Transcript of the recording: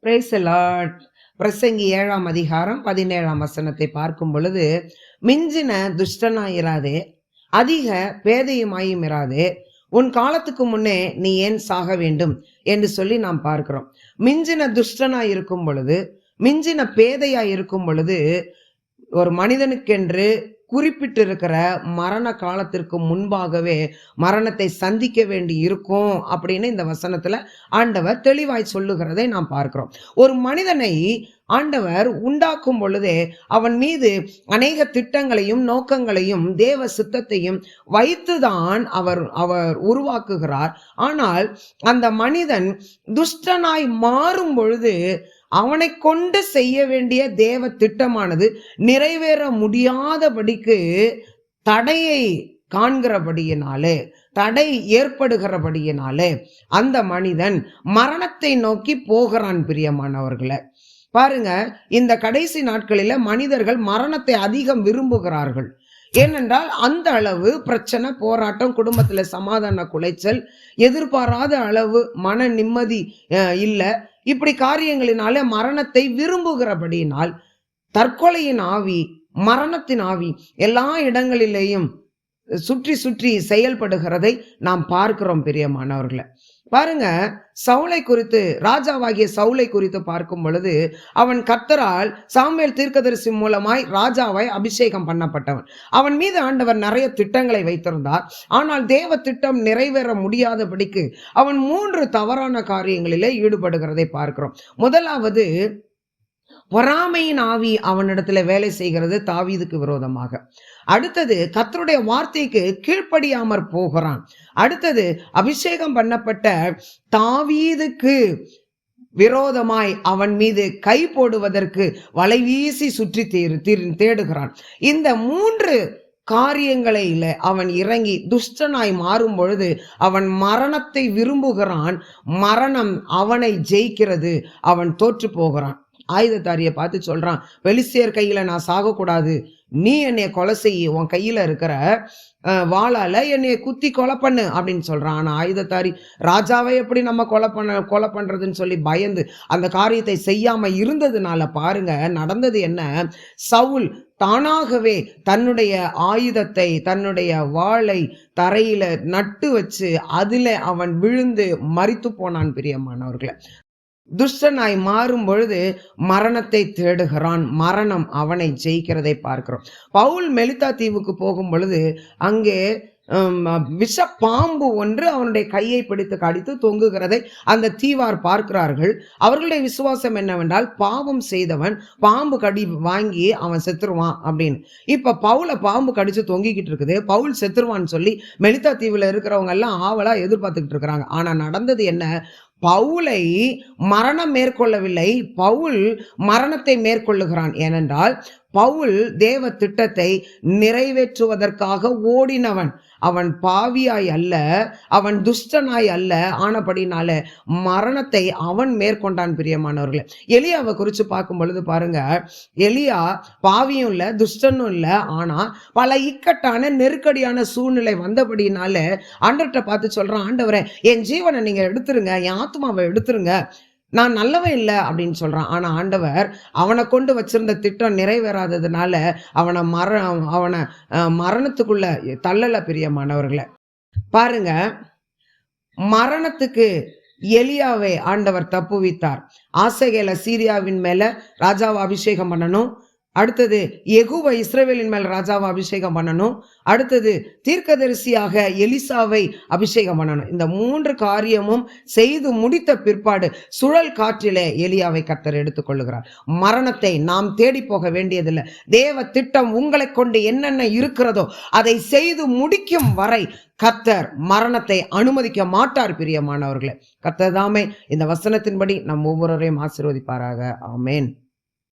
Praise the Lord. பிரசங்கி 7ஆம் அதிகாரம் 17ஆம் வசனத்தை பார்க்கும் பொழுது, மிஞ்சின துஷ்டனாயிராதே, அதிக பேதையுமாயும் இராதே, உன் காலத்துக்கு முன்னே நீ ஏன் சாக வேண்டும் என்று சொல்லி நாம் பார்க்கிறோம். மிஞ்சின துஷ்டனாய் இருக்கும் பொழுது, மிஞ்சின பேதையாய் இருக்கும் பொழுது, ஒரு மனிதனுக்கென்று குறிப்பிட்டிருக்கிற மரண காலத்திற்கு முன்பாகவே மரணத்தை சந்திக்க வேண்டி இருக்கும் அப்படின்னு இந்த வசனத்துல ஆண்டவர் தெளிவாய் சொல்லுகிறதை நாம் பார்க்கிறோம். ஒரு மனிதனை ஆண்டவர் உண்டாக்கும் பொழுதே அவன் மீது அநேக திட்டங்களையும் நோக்கங்களையும் தேவ சித்தத்தையும் வைத்துதான் அவர் உருவாக்குகிறார். ஆனால் அந்த மனிதன் துஷ்டனாய் மாறும் பொழுது அவனை கொண்டு செய்ய வேண்டிய தேவ திட்டமானது நிறைவேற முடியாதபடிக்கு தடையை காண்கிறபடியினாலே, தடை ஏற்படுகிறபடியினாலே அந்த மனிதன் மரணத்தை நோக்கி போகிறான். பிரியமானவர்களே, பாருங்க, இந்த கடைசி நாட்களில மனிதர்கள் மரணத்தை அதிகம் விரும்புகிறார்கள். ஏனென்றால் அந்த அளவு பிரச்சனை, போராட்டம், குடும்பத்துல சமாதான குலைச்சல், எதிர்பாராத அளவு மன நிம்மதி இல்லை. இப்படி காரியங்களினால மரணத்தை விரும்புகிறபடியினால் தற்கொலையின் ஆவி, மரணத்தின் ஆவி எல்லா இடங்களிலேயும் சுற்றி சுற்றி செயல்படுகிறதை நாம் பார்க்கிறோம். பிரியமானவர்களை, பாருங்க, சவுலை குறித்து, ராஜாவாகிய சவுலை குறித்து பார்க்கும் பொழுது, அவன் கர்த்தரால் சாமுவேல் தீர்க்கதரிசி மூலமாய் ராஜாவாய் அபிஷேகம் பண்ணப்பட்டவன். அவன் மீது ஆண்டவர் நிறைய திட்டங்களை வைத்திருந்தார். ஆனால் தேவ திட்டம் நிறைவேற முடியாதபடிக்கு அவன் 3 தவறான காரியங்களிலே ஈடுபடுகிறதை பார்க்கிறோம். முதலாவது, பொறாமையின் ஆவி அவனிடத்துல வேலை செய்கிறது தாவீதுக்கு விரோதமாக. அடுத்தது, கர்த்தருடைய வார்த்தைக்கு கீழ்ப்படியாமற் போகிறான். அடுத்தது, அபிஷேகம் பண்ணப்பட்ட தாவீதுக்கு விரோதமாய் அவன் மீது கை போடுவதற்கு வலை வீசி சுற்றி தேடுகிறான். இந்த 3 காரியங்களில அவன் இறங்கி துஷ்டனாய் மாறும் பொழுது அவன் மரணத்தை விரும்புகிறான். மரணம் அவனை ஜெயிக்கிறது. அவன் தோற்று போகிறான். ஆயுததாரியை பார்த்து சொல்றான், பெலிஸ்தியர் கையில நான் சாகக்கூடாது, நீ என்னைய கொலை செய்ய, உன் கையில இருக்கிற வாளால என்னைய குத்தி கொலை பண்ணு அப்படின்னு சொல்றான். ஆனா ஆயுததாரி, ராஜாவை எப்படி நம்ம கொலை பண்றதுன்னு சொல்லி பயந்து அந்த காரியத்தை செய்யாம இருந்ததுனால பாருங்க நடந்தது என்ன. சவுல் தானாகவே தன்னுடைய ஆயுதத்தை, தன்னுடைய வாளை தரையில நட்டு வச்சு அதுல அவன் விழுந்து மரித்து போனான். பிரியமானவர்களே, துஷ்டனாய் மாறும் பொழுது மரணத்தை தேடுகிறான். மரணம் அவனை ஜெயிக்கிறதை பார்க்கிறோம். பவுல் மெலிதா தீவுக்கு போகும் பொழுது அங்கே விஷ பாம்பு ஒன்று அவனுடைய கையை பிடித்து கடித்து தொங்குகிறதை அந்த தீவார் பார்க்கிறார்கள். அவர்களுடைய விசுவாசம் என்னவென்றால், பாவம் செய்தவன் பாம்பு கடி வாங்கி அவன் செத்துருவான் அப்படின்னு. இப்ப பவுல பாம்பு கடிச்சு தொங்கிக்கிட்டு இருக்குது, பவுல் செத்துருவான்னு சொல்லி மெலிதா தீவுல இருக்கிறவங்க எல்லாம் ஆவலா எதிர்பார்த்துக்கிட்டு இருக்கிறாங்க. ஆனா நடந்தது என்ன, பவுலை மரணம் மேற்கொள்ளவில்லை, பவுல் மரணத்தை மேற்கொள்ளுகிறான். ஏனென்றால் பவுல் தேவ திட்டத்தை நிறைவேற்றுவதற்காக ஓடினவன். அவன் பாவியாய் அல்ல, அவன் துஷ்டனாய் அல்ல. ஆனபடினால மரணத்தை அவன் மேற்கொண்டான். பிரியமானவர்களே, எலியாவை குறித்து பார்க்கும் பொழுது பாருங்க, எலியா பாவியும் இல்லை, துஷ்டனும் இல்லை. ஆனா பல இக்கட்டான நெருக்கடியான சூழ்நிலை வந்தபடினால ஆண்டவர்கிட்ட பார்த்து சொல்றான், ஆண்டவரே என் ஜீவனை நீங்க எடுத்துருங்க, என் ஆத்மாவை எடுத்துருங்க, நான் நல்லவன் இல்லை அப்படின்னு சொல்றான். ஆனா ஆண்டவர் அவனை கொண்டு வச்சிருந்த திட்டம் நிறைவேறாததுனால அவனை மரணத்துக்குள்ள தள்ளல. பிரியமானவர்களை, பாருங்க, மரணத்துக்கு எலியாவை ஆண்டவர் தப்புவித்தார். ஆசகேல சீரியாவின் மேல ராஜாவை அபிஷேகம் பண்ணணும். அடுத்தது, யெகூவை இஸ்ரவேலின் மேல் ராஜாவை அபிஷேகம் பண்ணணும். அடுத்தது, தீர்க்கதரிசியாக எலிசாவை அபிஷேகம் பண்ணணும். இந்த 3 காரியமும் செய்து முடித்த பிற்பாடு சுழல் காற்றிலே எலியாவை கர்த்தர் எடுத்துக்கொள்ளுகிறார். மரணத்தை நாம் தேடி போக வேண்டியதில்லை. தேவ திட்டம் உங்களை கொண்டு என்னென்ன இருக்கிறதோ அதை செய்து முடிக்கும் வரை கர்த்தர் மரணத்தை அனுமதிக்க மாட்டார். பிரியமானவர்களே, கர்த்தர் தாமே இந்த வசனத்தின்படி நம் ஒவ்வொருவரையும் ஆசீர்வதிப்பாராக. ஆமேன்.